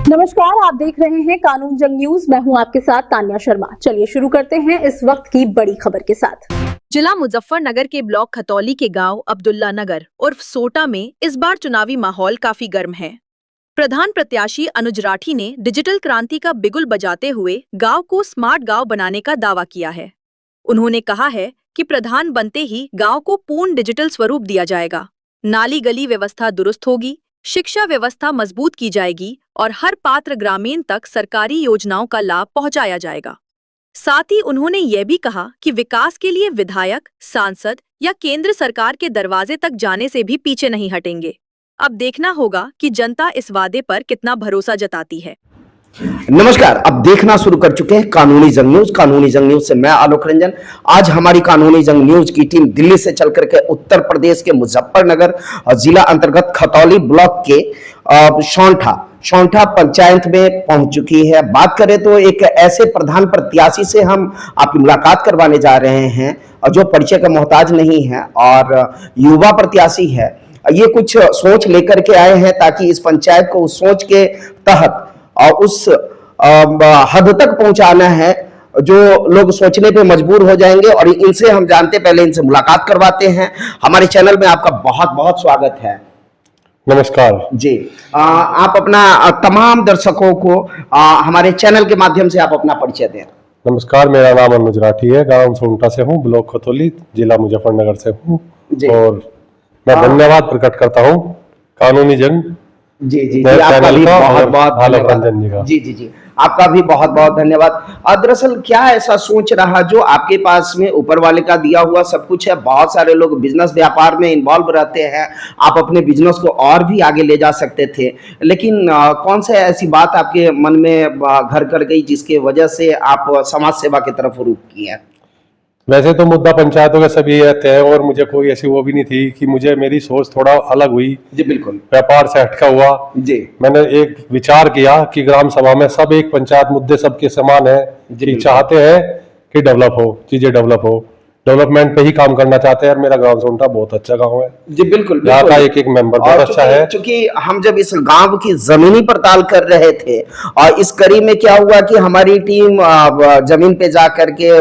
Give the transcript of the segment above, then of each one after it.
नमस्कार, आप देख रहे हैं कानून जंग न्यूज। मैं हूं आपके साथ तान्या शर्मा। चलिए शुरू करते हैं इस वक्त की बड़ी खबर के साथ। जिला मुजफ्फरनगर के ब्लॉक खतौली के गांव अब्दुल्ला नगर उर्फ सोटा में इस बार चुनावी माहौल काफी गर्म है। प्रधान प्रत्याशी अनुज राठी ने डिजिटल क्रांति का बिगुल बजाते हुए गांव को स्मार्ट गांव बनाने का दावा किया है। उन्होंने कहा है कि प्रधान बनते ही गांव को पूर्ण डिजिटल स्वरूप दिया जाएगा, नाली गली व्यवस्था दुरुस्त होगी, शिक्षा व्यवस्था मजबूत की जाएगी और हर पात्र ग्रामीण तक सरकारी योजनाओं का लाभ पहुंचाया जाएगा। साथ ही उन्होंने यह भी कहा कि विकास के लिए विधायक, सांसद या केंद्र सरकार के दरवाजे तक जाने से भी पीछे नहीं हटेंगे। अब देखना होगा कि जनता इस वादे पर कितना भरोसा जताती है। नमस्कार, अब देखना शुरू कर चुके हैं कानूनी जंग न्यूज। कानूनी जंग न्यूज से मैं आलोक रंजन। आज हमारी कानूनी जंग न्यूज की टीम दिल्ली से चल करके उत्तर प्रदेश के मुजफ्फरनगर जिला अंतर्गत खतौली ब्लॉक के शौंठा पंचायत में पहुंच चुकी है। बात करें तो एक ऐसे प्रधान प्रत्याशी से हम आपकी मुलाकात करवाने जा रहे हैं जो परिचय का मोहताज नहीं है और युवा प्रत्याशी है। ये कुछ सोच लेकर के आए हैं ताकि इस पंचायत को उस सोच के तहत और उस हद तक पहुंचाना है जो लोग सोचने पे मजबूर हो जाएंगे। और इनसे हम जानते, पहले इनसे मुलाकात करवाते हैं। हमारे चैनल में आपका बहुत बहुत स्वागत है। नमस्कार जी, आप अपना तमाम दर्शकों को हमारे चैनल के माध्यम से आप अपना परिचय दें। नमस्कार, मेरा नाम अनुज राठी है, गांव सोंटा से हूँ, ब्लॉक खतौली, जिला मुजफ्फरनगर से हूँ। और मैं धन्यवाद प्रकट करता हूँ कानूनी जंग जी, आपका भी बहुत बहुत धन्यवाद। जी, आपका भी बहुत बहुत धन्यवाद। दरअसल क्या ऐसा सोच रहा जो आपके पास में ऊपर वाले का दिया हुआ सब कुछ है। बहुत सारे लोग बिजनेस व्यापार में इन्वॉल्व रहते हैं, आप अपने बिजनेस को और भी आगे ले जा सकते थे, लेकिन कौन सा ऐसी बात आपके मन में घर कर गई जिसके वजह से आप समाज सेवा की तरफ रुख किए? वैसे तो मुद्दा पंचायतों के सभी रहते हैं और मुझे कोई ऐसी वो भी नहीं थी कि मुझे मेरी सोच थोड़ा अलग हुई। जी बिल्कुल, व्यापार से हटका हुआ जी। मैंने एक विचार किया कि ग्राम सभा में सब एक पंचायत मुद्दे सबके समान है कि चाहते हैं कि डेवलप हो, चीजें डेवलप हो, डेवलपमेंट पे ही काम करना चाहते हैं। और मेरा गांव सोंटा बहुत अच्छा गांव है जी। बिल्कुल, यहाँ का एक मेंबर बहुत अच्छा है। क्योंकि हम जब इस गांव की जमीनी पड़ताल कर रहे थे और इस कड़ी में क्या हुआ कि हमारी टीम जमीन पे जा करके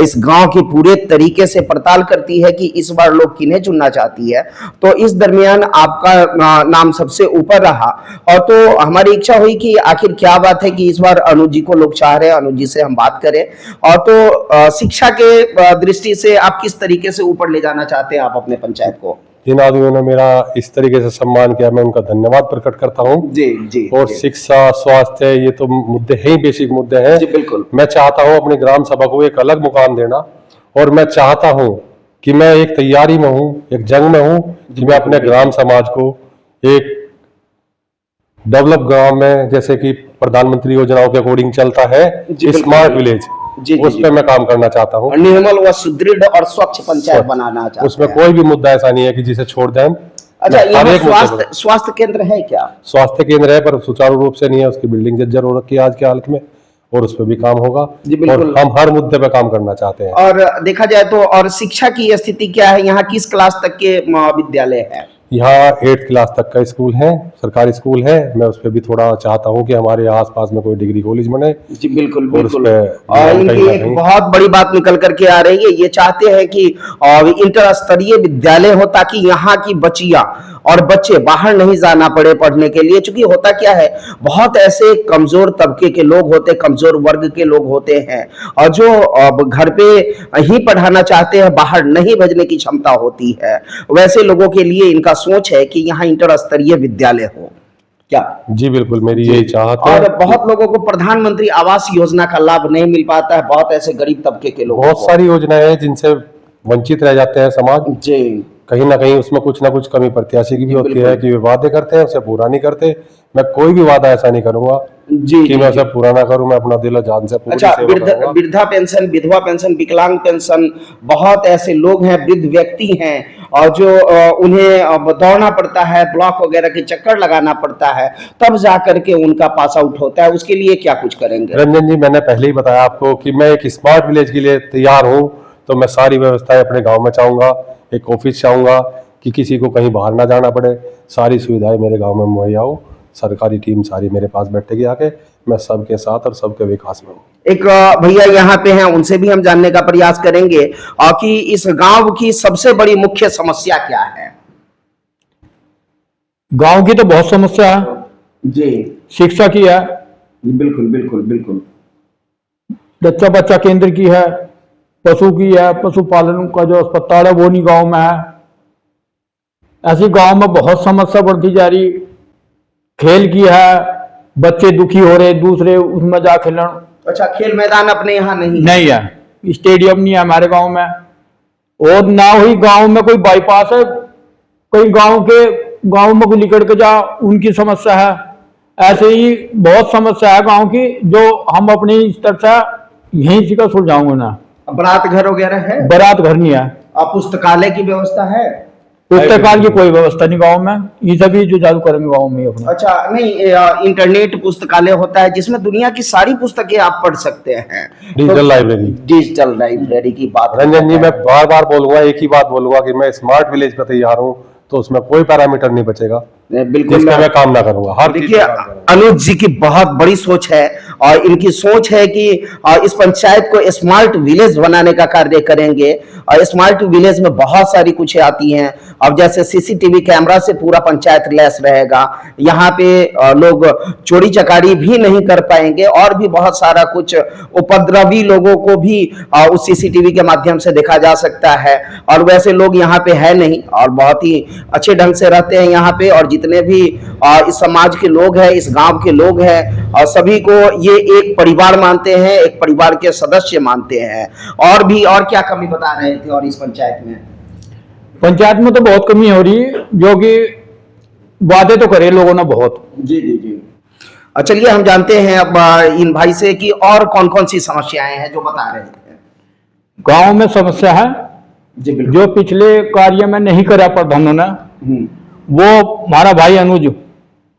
इस गांव की पूरे तरीके से पड़ताल करती है कि इस बार लोग किन्हें चुनना चाहती है, तो इस दरमियान आपका नाम सबसे ऊपर रहा। और तो हमारी इच्छा हुई कि आखिर क्या बात है कि इस बार अनुज जी को लोग चाह रहे हैं, अनुज जी से हम बात करें। और तो शिक्षा के दृष्टि से आप किस तरीके से ऊपर ले जाना चाहते हैं आप अपने पंचायत को? जिन आदमियों ने मेरा इस तरीके से सम्मान किया, मैं उनका धन्यवाद प्रकट करता हूँ। जी। और शिक्षा, स्वास्थ्य, ये तो मुद्दे हैं ही, बेसिक मुद्दे हैं। जी बिल्कुल। मैं चाहता हूँ अपनी ग्राम सभा को एक अलग मुकाम देना, और मैं चाहता हूँ कि मैं एक तैयारी में हूँ, एक जंग में हूँ कि मैं अपने ग्राम समाज को एक डेवलप गांव में, जैसे कि प्रधानमंत्री योजनाओं के अकॉर्डिंग चलता है, स्मार्ट विलेज, उस पर मैं काम करना चाहता हूँ। निर्मल व सुदृढ़ और स्वच्छ पंचायत बनाना चाहता हूँ। उसमें कोई भी मुद्दा ऐसा नहीं है कि जिसे छोड़ दें। अच्छा, यहाँ स्वास्थ्य केंद्र है क्या? स्वास्थ्य केंद्र है पर सुचारू रूप से नहीं है, उसकी बिल्डिंग जर्जर हो रखी है आज की हालत में, और उस पर भी काम होगा। और हम हर मुद्दे पे काम करना चाहते हैं। और देखा जाए तो और शिक्षा की स्थिति क्या है यहाँ? किस क्लास तक के विद्यालय है? यहाँ 8th क्लास तक का स्कूल है, सरकारी स्कूल है। मैं उस पर भी थोड़ा चाहता हूँ कि हमारे आसपास में कोई डिग्री कॉलेज बने। जी बिल्कुल। और इनकी एक बहुत बड़ी बात निकल करके आ रही है, ये चाहते हैं कि इंटर स्तरीय विद्यालय हो ताकि यहाँ की बच्चियां और बच्चे बाहर नहीं जाना पड़े पढ़ने के लिए। क्योंकि होता क्या है, बहुत ऐसे कमजोर तबके के लोग होते, कमजोर वर्ग के लोग होते हैं और जो घर पे ही पढ़ाना चाहते हैं, बाहर नहीं भेजने की क्षमता होती है। वैसे लोगों के लिए इनका सोच है कि यहाँ इंटर स्तरीय विद्यालय हो। क्या? जी बिल्कुल, मेरी यही चाहत है। और बहुत लोगों को प्रधानमंत्री आवास योजना का लाभ नहीं मिल पाता है, बहुत ऐसे गरीब तबके के लोग, बहुत सारी योजनाएं हैं जिनसे वंचित रह जाते हैं समाज। जी, कहीं ना कहीं उसमें कुछ ना कुछ कमी प्रत्याशी की भी होती है कि वे वादे करते हैं उसे पूरा नहीं करते। मैं कोई भी वादा ऐसा नहीं करूंगा कि मैं उसे पूरा ना करूं। मैं अपना दिल जान से पूरी सेवा करूंगा। वृद्धा पेंशन, विधवा पेंशन, विकलांग पेंशन, बहुत ऐसे लोग हैं, वृद्ध व्यक्ति हैं और जो उन्हें दौड़ना पड़ता है, ब्लॉक वगैरह के चक्कर लगाना पड़ता है, तब जाकर के उनका पास आउट होता है। उसके लिए क्या कुछ करेंगे? रंजन जी, मैंने पहले ही बताया आपको कि मैं एक स्मार्ट विलेज के लिए तैयार हूँ। तो मैं सारी व्यवस्थाएं अपने गाँव में चाहूंगा, एक ऑफिस चाहूंगा कि किसी को कहीं बाहर ना जाना पड़े, सारी सुविधाएं मेरे गाँव में मुहैया हो। सरकारी टीम सारी मेरे पास बैठेगी आके, मैं सबके साथ और सबके विकास में हूँ। एक भैया यहाँ पे हैं, उनसे भी हम जानने का प्रयास करेंगे कि इस गांव की सबसे बड़ी मुख्य समस्या क्या है। गांव की तो बहुत समस्या है जी शिक्षा की है, बिल्कुल बिल्कुल बिल्कुल। बच्चा बच्चा केंद्र की है, पशु की है, पशुपालन का जो अस्पताल है वो नहीं गांव में है। ऐसी गांव में बहुत समस्या बढ़ती जा रही। खेल की है, बच्चे दुखी हो रहे, दूसरे उसमें जा खेलन। अच्छा, खेल मैदान अपने यहाँ नहीं है, स्टेडियम नहीं है हमारे गांव में, और ना ही गांव में कोई बाईपास है। कोई गांव में कोई निकल के जा, उनकी समस्या है। ऐसे ही बहुत समस्या है गांव की, जो हम अपनी स्तर से यहीं से सुलझाऊंगे ना। बारात घर वगैरह है? बारात घर नहीं है। पुस्तकालय की व्यवस्था है? पुस्तकालय की कोई व्यवस्था नहीं गांव में। ये सभी जो चालू करेंगे गांव में अपना। अच्छा, नहीं, इंटरनेट पुस्तकालय होता है जिसमें दुनिया की सारी पुस्तकें आप पढ़ सकते हैं। डिजिटल लाइब्रेरी, डिजिटल लाइब्रेरी की बात रंजन जी, मैं बार बार बोलूंगा, एक ही बात बोलूंगा कि मैं स्मार्ट विलेज पे तैयार हूँ, तो उसमें कोई पैरामीटर नहीं बचेगा बिल्कुल मैं काम ना करूंगा। हर देखिए, अनुज जी की बहुत बड़ी सोच है और इनकी सोच है कि इस पंचायत को स्मार्ट विलेज बनाने का कार्य करेंगे। और स्मार्ट विलेज में बहुत सारी कुछ आती हैं। अब जैसे सीसीटीवी कैमरा से पूरा पंचायत लैस रहेगा, यहाँ पे लोग चोरी चकारी भी नहीं कर पाएंगे, और भी बहुत सारा कुछ, उपद्रवी लोगों को भी उस सीसीटीवी के माध्यम से देखा जा सकता है। और वैसे लोग यहाँ पे है नहीं, और बहुत ही अच्छे ढंग से रहते हैं यहाँ पे। और जितने भी इस समाज के लोग हैं, इस गांव के लोग हैं, और सभी को ये एक परिवार मानते हैं, एक परिवार के सदस्य मानते हैं। और भी और क्या कमी बता रहे थे? और इस पंचायत में तो बहुत कमी हो रही है, जो कि वादे तो करे लोगों ने बहुत। जी जी जी। चलिए हम जानते हैं अब इन भाई से कि और कौन कौन सी समस्याएं हैं जो बता रहे थे। गांव में समस्या है जी बिल्कुल। जो पिछले कार्य में नहीं करा प्रधानों ने, वो हमारा भाई अनुज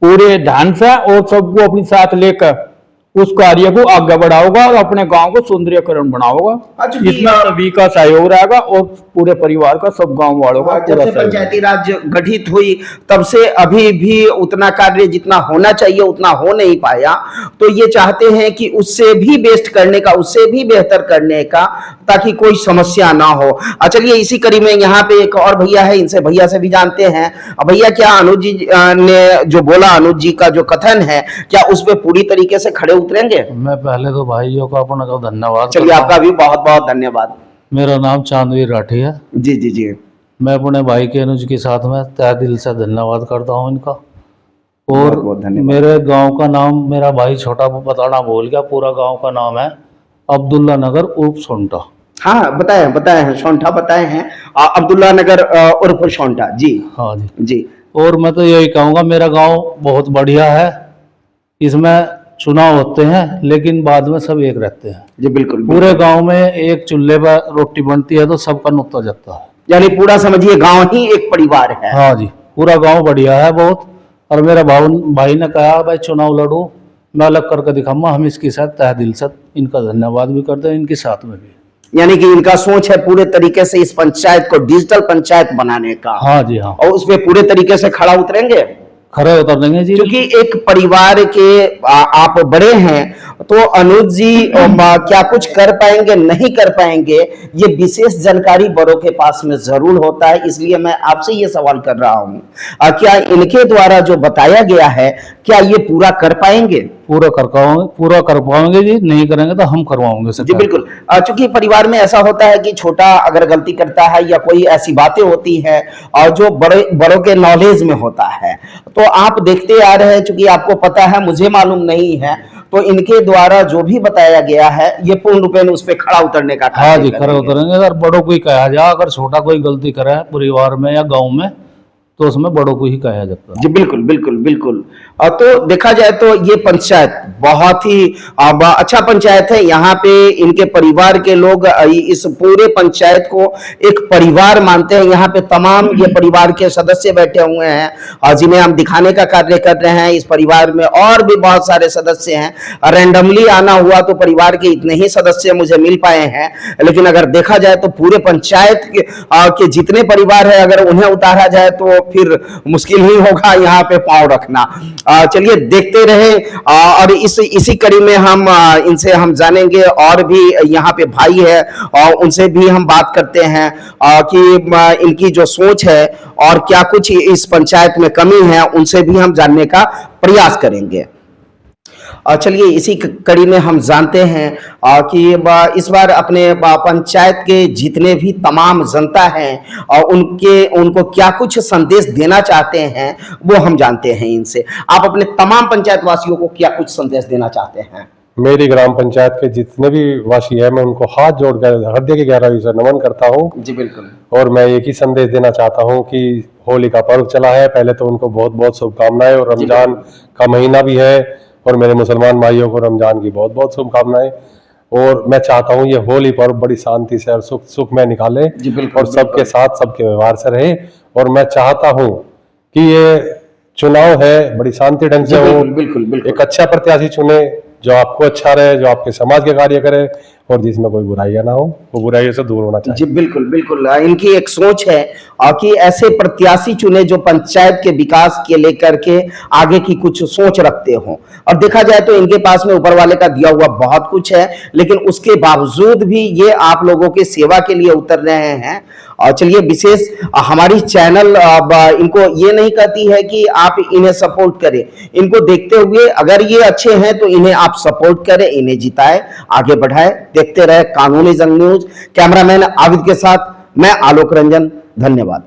पूरे ध्यान से और सबको अपनी साथ लेकर उस कार्य को आगे बढ़ाओगा और अपने गांव को सुंदरीकरण बनाओगा। इसमें सभी का सहयोग रहेगा और पूरे परिवार का, सब गांव वालों का। जब से पंचायती राज गठित हुई तब से अभी भी उतना कार्य जितना होना चाहिए उतना हो नहीं पाया, तो ये चाहते हैं कि उससे भी बेस्ट करने का, उससे भी बेहतर करने का, ताकि कोई समस्या ना हो। चलिए इसी कड़ी में यहाँ पे एक और भैया है, इनसे भैया से भी जानते हैं। भैया, क्या अनुज जी ने जो बोला, अनुज जी का जो कथन है, क्या उस पर पूरी तरीके से खड़े उतरेंगे? मैं पहले तो भाइयों का अपना का धन्यवाद। चलिए आपका भी बहुत बहुत धन्यवाद। मेरा नाम चांदवीर राठी है। जी जी जी। मैं अपने भाई के अनुज के साथ में तहे दिल से धन्यवाद करता हूं इनका। और बहुत मेरे गांव का नाम मेरा भाई छोटा बताना भूल गया, पूरा गांव का नाम है अब्दुल्ला नगर उर्फ सोंटा। हाँ, बताए हैं सोंठा, बताए हैं अब्दुल्ला नगर उर्फ सोंठा। जी हाँ जी जी। और मैं तो यही कहूँगा, मेरा गांव बहुत बढ़िया है। इसमें चुनाव होते हैं लेकिन बाद में सब एक रहते हैं। जी बिल्कुल। पूरे गांव में एक चूल्हे पर रोटी बनती है तो सबका नुकता जाता है, यानी पूरा समझिए गांव ही एक परिवार है। हाँ जी, पूरा गांव बढ़िया है बहुत। और मेरा भाई ने कहा भाई चुनाव लड़ो, मैं अलग करके दिखाऊंगा। हम इसके साथ तहे दिल से इनका धन्यवाद भी करते हैं, इनके साथ में भी। यानी कि इनका सोच है पूरे तरीके से इस पंचायत को डिजिटल पंचायत बनाने का। हाँ जी हाँ, और उसपे पूरे तरीके से खड़ा उतरेंगे, खड़े उतर देंगे जी। क्योंकि एक परिवार के आप बड़े हैं, तो अनुज जी क्या कुछ कर पाएंगे नहीं कर पाएंगे, ये विशेष जानकारी बड़ों के पास में जरूर होता है। इसलिए मैं आपसे ये सवाल कर रहा हूँ, क्या इनके द्वारा जो बताया गया है, क्या ये पूरा कर पाएंगे? पूरा कर पाएंगे जी, नहीं करेंगे तो हम करवाएंगे जी बिल्कुल। चूंकि परिवार में ऐसा होता है कि छोटा अगर गलती करता है या कोई ऐसी बातें होती है और जो बड़ों के नॉलेज में होता है, तो आप देखते आ रहे हैं, चूंकि आपको पता है, मुझे मालूम नहीं है, तो इनके द्वारा जो भी बताया गया है ये पूर्ण रूप में उस पर खड़ा उतरने का। हाँ जी, खड़े उतरेंगे। अगर बड़ों को ही कहा जाए, अगर छोटा कोई गलती करे परिवार में या गाँव में, तो उसमें बड़ों को ही कहा जाता है। जी बिल्कुल बिल्कुल बिल्कुल। तो देखा जाए तो ये पंचायत बहुत ही अच्छा पंचायत है। यहाँ पे इनके परिवार के लोग इस पूरे पंचायत को एक परिवार मानते हैं। यहाँ पे तमाम ये परिवार के सदस्य बैठे हुए हैं और जिन्हें हम दिखाने का कार्य कर रहे हैं। इस परिवार में और भी बहुत सारे सदस्य हैं। रैंडमली आना हुआ तो परिवार के इतने ही सदस्य मुझे मिल पाए हैं, लेकिन अगर देखा जाए तो पूरे पंचायत के जितने परिवार है, अगर उन्हें उतारा जाए तो फिर मुश्किल ही होगा यहाँ पे पांव रखना। चलिए देखते रहे और इसी कड़ी में हम इनसे हम जानेंगे, और भी यहाँ पे भाई है और उनसे भी हम बात करते हैं कि इनकी जो सोच है और क्या कुछ इस पंचायत में कमी है, उनसे भी हम जानने का प्रयास करेंगे। चलिए इसी कड़ी में हम जानते हैं कि इस बार अपने पंचायत के जितने भी तमाम जनता हैं उनको क्या कुछ संदेश देना चाहते हैं, वो हम जानते हैं इनसे। आप अपने तमाम पंचायत वासियों को क्या कुछ संदेश देना चाहते हैं? मेरी ग्राम पंचायत के जितने भी वासी है, मैं उनको हाथ जोड़कर हृदय की गहराई से नमन करता हूँ। जी बिल्कुल। और मैं एक ही संदेश देना चाहता हूँ कि होली का पर्व चला है, पहले तो उनको बहुत बहुत शुभकामनाएं, और रमजान का महीना भी है, और मेरे मुसलमान भाइयों को रमजान की बहुत बहुत शुभकामनाएं। और मैं चाहता हूँ ये होली पर्व बड़ी शांति से और सुख में निकाले, और सबके साथ सबके व्यवहार से रहे। और मैं चाहता हूँ कि ये चुनाव है बड़ी शांति ढंग से हो, बिल्कुल। एक अच्छा प्रत्याशी चुने जो आपको अच्छा रहे, जो आपके समाज के कार्य करे, और जिसमें कोई बुराइयां ना हो, वो बुराइयों से दूर होना चाहिए। जी बिल्कुल। इनकी एक सोच है कि ऐसे प्रत्याशी चुने जो पंचायत के विकास के लेकर के आगे की कुछ सोच रखते हों। और देखा जाए तो इनके पास में ऊपर वाले का दिया हुआ बहुत कुछ है, लेकिन उसके बावजूद भी ये आप लोगों के सेवा के लिए उतर रहे हैं। और चलिए विशेष हमारी चैनल इनको ये नहीं कहती है कि आप इन्हें सपोर्ट करें, इनको देखते हुए अगर ये अच्छे हैं तो इन्हें आप सपोर्ट करें, इन्हें जिताएं, आगे बढ़ाएं। देखते रहे कानूनी जंग न्यूज। कैमरामैन आबिद के साथ मैं आलोक रंजन, धन्यवाद।